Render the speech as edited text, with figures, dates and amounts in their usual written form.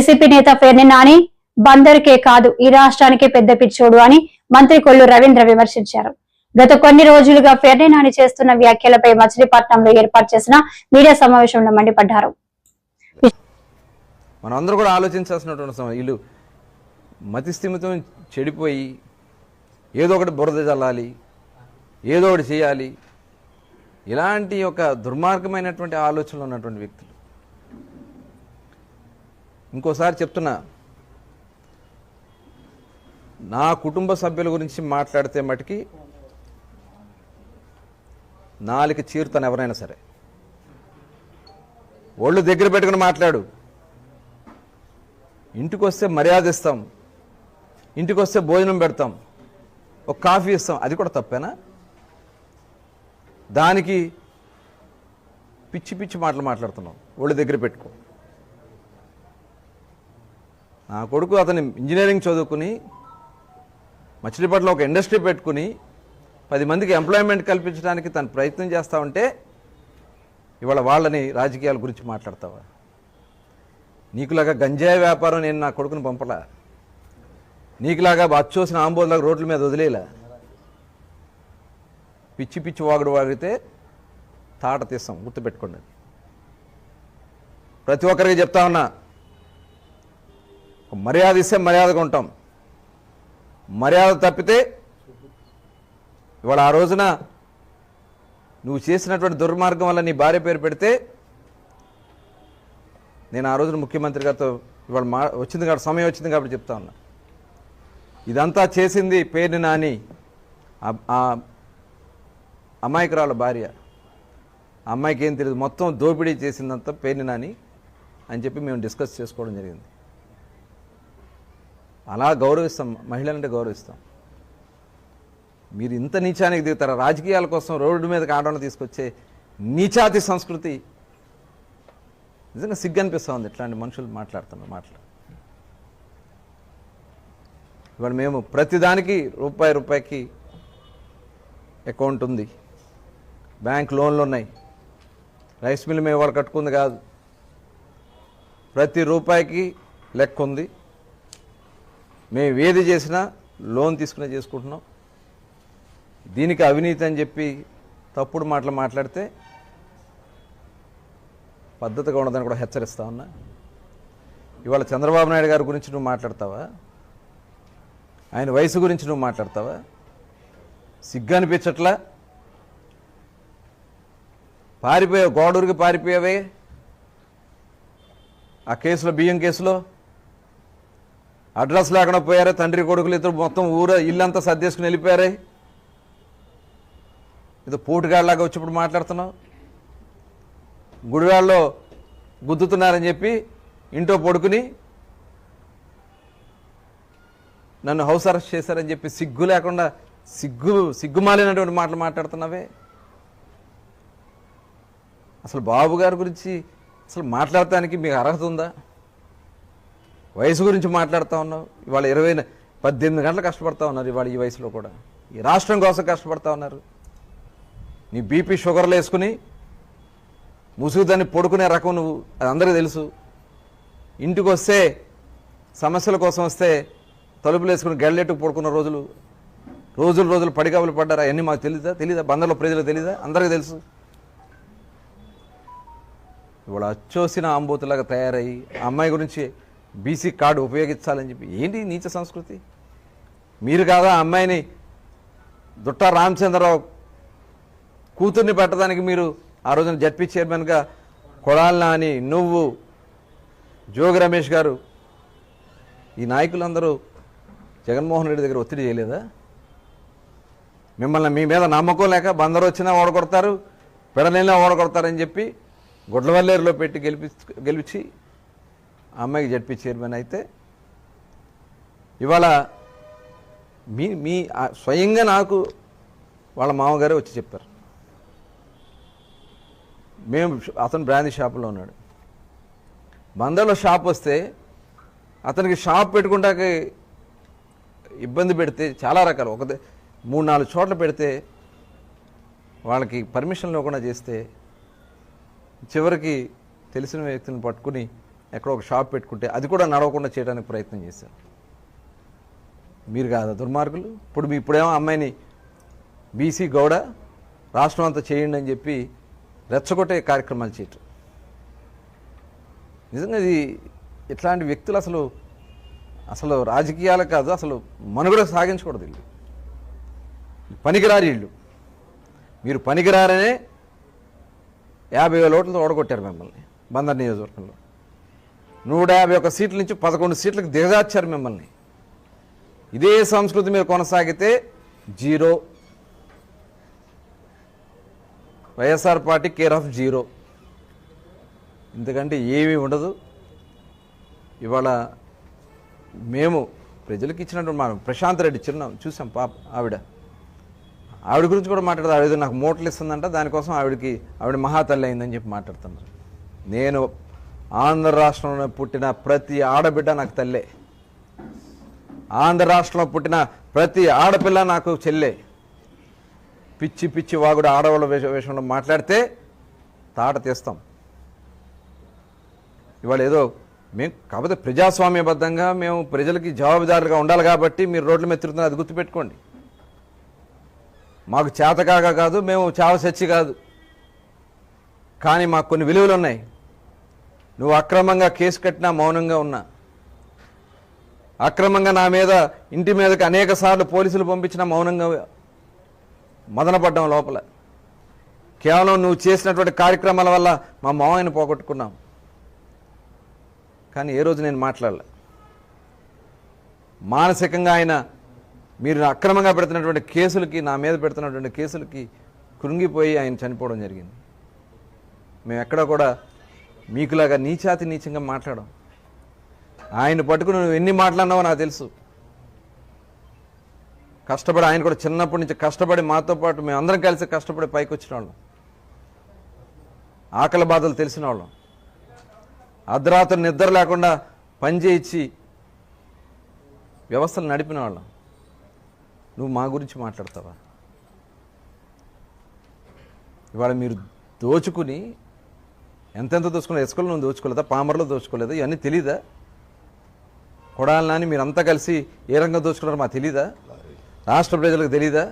YCP నేత ఫెర్ని నాని బందరుకే కాదు ఈ రాష్ట్రానికి పెద్ద పిచ్చోడు అని మంత్రి కొల్లు రవీంద్ర విమర్శించారు. గత కొన్ని రోజులుగా ఫెర్ని నాని చేస్తున్న వ్యాఖ్యలపై మచిలీపట్నంలో ఏర్పాటు చేసిన మీడియా సమావేశంలో మండిపడ్డారు. మనందరూ కూడా ఆలోచించాల్సినటువంటి సమయం. వీళ్ళు మతిస్థిమితం చెడిపోయి ఏదో ఒకటి బురద చల్లాలి, ఏదో ఒకటి చేయాలి, ఇలాంటి ఒక దుర్మార్గమైనటువంటి ఆలోచనలు ఉన్నటువంటి వ్యక్తులు. ఇంకోసారి చెప్తున్నా, నా కుటుంబ సభ్యుల గురించి మాట్లాడితే మటుకి నాలుగు చీరుతాను ఎవరైనా సరే. ఒళ్ళు దగ్గర పెట్టుకుని మాట్లాడు. ఇంటికి వస్తే మర్యాద ఇస్తాం, ఇంటికి వస్తే భోజనం పెడతాం, ఒక కాఫీ ఇస్తాం, అది కూడా తప్పేనా? దానికి పిచ్చి పిచ్చి మాటలు మాట్లాడుతున్నాం. ఒళ్ళు దగ్గర పెట్టుకో. నా కొడుకు అతని ఇంజనీరింగ్ చదువుకుని మచిలీపట్నంలో ఒక ఇండస్ట్రీ పెట్టుకుని 10 మందికి ఎంప్లాయ్మెంట్ కల్పించడానికి తను ప్రయత్నం చేస్తా ఉంటే ఇవాళ వాళ్ళని రాజకీయాల గురించి మాట్లాడతావా? నీకులాగా గంజాయి వ్యాపారం నేను నా కొడుకుని పంపలా, నీకులాగా అచ్చోసిన ఆంబోలాగా రోడ్ల మీద వదిలేలా. పిచ్చి పిచ్చి వాగుడు వాగితే తాట తీస్తాం, గుర్తుపెట్టుకోండి. ప్రతి ఒక్కరికి చెప్తా ఉన్నా, మర్యాద ఇస్తే మర్యాదగా ఉంటాం, మర్యాద తప్పితే ఇవాళ ఆ రోజున నువ్వు చేసినటువంటి దుర్మార్గం వల్ల నీ భార్య పేరు పెడితే నేను ఆ రోజున ముఖ్యమంత్రి గారితో ఇవాళ వచ్చింది కాబట్టి సమయం వచ్చింది కాబట్టి చెప్తా ఉన్నా, ఇదంతా చేసింది ఫెర్ని నాని, అమాయకురాల భార్య. అమ్మాయికి ఏం తెలియదు, మొత్తం దోపిడీ చేసిందంతా ఫెర్ని నాని అని చెప్పి మేము డిస్కస్ చేసుకోవడం జరిగింది. అలా గౌరవిస్తాం, మహిళలంటే గౌరవిస్తాం. మీరు ఇంత నీచానికి దిగుతారా? రాజకీయాల కోసం రోడ్డు మీదకి ఆడవాళ్ళని తీసుకొచ్చే నీచాతి సంస్కృతి. నిజంగా సిగ్గు అనిపిస్తూ ఉంది ఇట్లాంటి మనుషులు మాట్లాడుతున్న మాటలు. ఇవాళ మేము ప్రతిదానికి రూపాయికి అకౌంట్ ఉంది, బ్యాంక్ లోన్లు ఉన్నాయి, రైస్ మిల్ మేము వాళ్ళు కట్టుకుంది కాదు, ప్రతి రూపాయికి లెక్క ఉంది. మేము ఏది చేసినా లోన్ తీసుకునే చేసుకుంటున్నాం. దీనికి అవినీతి అని చెప్పి తప్పుడు మాటలు మాట్లాడితే పద్ధతిగా ఉండదని కూడా హెచ్చరిస్తా ఉన్నా. ఇవాళ చంద్రబాబు నాయుడు గారి గురించి నువ్వు మాట్లాడతావా? ఆయన వయసు గురించి నువ్వు మాట్లాడతావా? సిగ్గు అనిపించట్లా? పారిపోయావు, గోడూరుకి పారిపోయావే ఆ కేసులో, బియ్యం కేసులో. అడ్రస్ లేకుండా పోయారే, తండ్రి కొడుకులు ఇద్దరు మొత్తం ఇల్లంతా సర్దేసుకుని వెళ్ళిపోయారే. ఇది పోటుగాళ్ళలాగా వచ్చినప్పుడు మాట్లాడుతున్నావు. గుడివాళ్ళలో గుద్దుతున్నారని చెప్పి ఇంట్లో పడుకుని నన్ను హౌస్ అరెస్ట్ చేశారని చెప్పి సిగ్గు లేకుండా సిగ్గుమాలినటువంటి మాటలు మాట్లాడుతున్నావే. అసలు బాబు గారి గురించి అసలు మాట్లాడటానికి మీకు అర్హత ఉందా? వయసు గురించి మాట్లాడుతూ ఉన్నావు. ఇవాళ 18 గంటలు కష్టపడతా ఉన్నారు. ఇవాళ ఈ వయసులో కూడా ఈ రాష్ట్రం కోసం కష్టపడతా ఉన్నారు. నీ బీపీ షుగర్లు వేసుకుని ముసుగుదాన్ని పడుకునే రకం నువ్వు, అది అందరికీ తెలుసు. ఇంటికి వస్తే సమస్యల కోసం వస్తే తలుపులు వేసుకుని గెళ్ళెట్టుకు పడుకున్న రోజులు పడిగాపులు పడ్డారా? అవన్నీ మాకు తెలీదా? బందర్లో ప్రజలకు తెలీదా? అందరికీ తెలుసు. ఇవాళ అచ్చోసిన ఆంబోతులాగా తయారయ్యి ఆ అమ్మాయి గురించి బీసీ కార్డు ఉపయోగించాలని చెప్పి ఏంటి నీచ సంస్కృతి? మీరు కాదా ఆ అమ్మాయిని దుట్టా రామచంద్రరావు కూతుర్ని పెట్టడానికి మీరు ఆ రోజున జడ్పీ చైర్మన్గా కొడాలి నాని, నువ్వు, జోగి రమేష్ గారు, ఈ నాయకులందరూ జగన్మోహన్ రెడ్డి దగ్గర ఒత్తిడి చేయలేదా? మిమ్మల్ని మీ మీద నమ్మకం లేక బందరు వచ్చినా ఓడగొడతారు, పెడనెల్లా ఓడగొడతారని చెప్పి గుడ్లవల్లేరులో పెట్టి గెలిపించి అమ్మాయికి జడ్పీ చైర్మన్ అయితే ఇవాళ మీ స్వయంగా నాకు వాళ్ళ మామగారే వచ్చి చెప్పారు. అతను బ్రాందీ షాపులో ఉన్నాడు. బందర్లో షాప్ వస్తే అతనికి షాప్ పెట్టుకుంటాక ఇబ్బంది పెడితే చాలా రకాలు, 3-4 చోట్ల పెడితే వాళ్ళకి పర్మిషన్ లేకుండా చేస్తే చివరికి తెలిసిన వ్యక్తిని పట్టుకుని ఎక్కడో ఒక షాప్ పెట్టుకుంటే అది కూడా నడవకుండా చేయడానికి ప్రయత్నం చేశారు. మీరు కాదా దుర్మార్గులు? ఇప్పుడేమో అమ్మాయిని బీసీ గౌడ రాష్ట్రం అంతా చేయండి అని చెప్పి రెచ్చగొట్టే కార్యక్రమాలు చేయటం. నిజంగా ఇది ఇట్లాంటి వ్యక్తులు అసలు రాజకీయాలు కాదు, అసలు మనుగడ సాగించకూడదు. వీళ్ళు పనికిరారు. వీళ్ళు మీరు పనికిరారనే 50,000 ఓట్లతో ఓడగొట్టారు మిమ్మల్ని. బందర్ నియోజకవర్గంలో 151 సీట్ల నుంచి 11 సీట్లకు దిగజార్చారు మిమ్మల్ని. ఇదే సంస్కృతి మీరు కొనసాగితే 0. YSR party care of 0. ఎందుకంటే ఏమీ ఉండదు. ఇవాళ మేము ప్రజలకు ఇచ్చినటువంటి మనం ప్రశాంత్ రెడ్డి చూసాం పాప, ఆవిడ గురించి కూడా మాట్లాడదు. ఆవిడ నాకు మూటలు ఇస్తుందంట, దానికోసం ఆవిడ మహాతల్లి అయిందని చెప్పి మాట్లాడుతున్నారు. నేను ఆంధ్ర రాష్ట్రంలో పుట్టిన ప్రతి ఆడబిడ్డ నాకు తల్లే. ఆంధ్ర రాష్ట్రంలో పుట్టిన ప్రతి ఆడపిల్ల నాకు చెల్లె. పిచ్చి పిచ్చి వాగుడు ఆడవాళ్ళ విషయంలో మాట్లాడితే తాట తీస్తాం. ఇవాళ ఏదో మేము కాకపోతే ప్రజాస్వామ్యబద్ధంగా మేము ప్రజలకి జవాబుదారులుగా ఉండాలి కాబట్టి మీరు రోడ్ల మీద తిరుగుతున్నారు, అది గుర్తుపెట్టుకోండి. మాకు చేతకాగా కాదు, మేము చావసచ్చి కాదు, కానీ మాకు కొన్ని విలువలు ఉన్నాయి. నువ్వు అక్రమంగా కేసు కట్టినా మౌనంగా ఉన్నా, అక్రమంగా నా మీద ఇంటి మీదకి అనేక సార్లు పోలీసులు పంపించినా మౌనంగా మదనపడ్డాం లోపల. కేవలం నువ్వు చేసినటువంటి కార్యక్రమాల వల్ల మా మావయ్యను పోగొట్టుకున్నాం. కానీ ఏ రోజు నేను మాట్లాడలే. మానసికంగా ఆయన మీరు అక్రమంగా పెడుతున్నటువంటి కేసులకి, నా మీద పెడుతున్నటువంటి కేసులకి కృంగిపోయి ఆయన చనిపోవడం జరిగింది. మేము ఎక్కడ కూడా మీకులాగా నీచాతి నీచంగా మాట్లాడాం. ఆయన పట్టుకుని నువ్వు ఎన్ని మాట్లాడినావో నాకు తెలుసు. కష్టపడి ఆయన కూడా చిన్నప్పటి నుంచి కష్టపడి మాతో పాటు మేము అందరం కలిసి కష్టపడి పైకి వచ్చిన వాళ్ళం. ఆకలి బాధలు తెలిసిన వాళ్ళం. అర్ధరాత్రి నిద్ర లేకుండా పనిచేయించి వ్యవస్థలు నడిపిన వాళ్ళం. నువ్వు మా గురించి మాట్లాడతావా? ఇవాళ మీరు దోచుకుని ఎంతెంత దోచుకున్నా, ఎస్కులు నువ్వు దోచుకోలేదా, పామర్లో దోచుకోలేదా, ఇవన్నీ తెలీదా? కొడాలని మీరంతా కలిసి ఏ రంగం దోచుకున్నారో మాకు తెలీదా? రాష్ట్ర ప్రజలకు తెలీదా?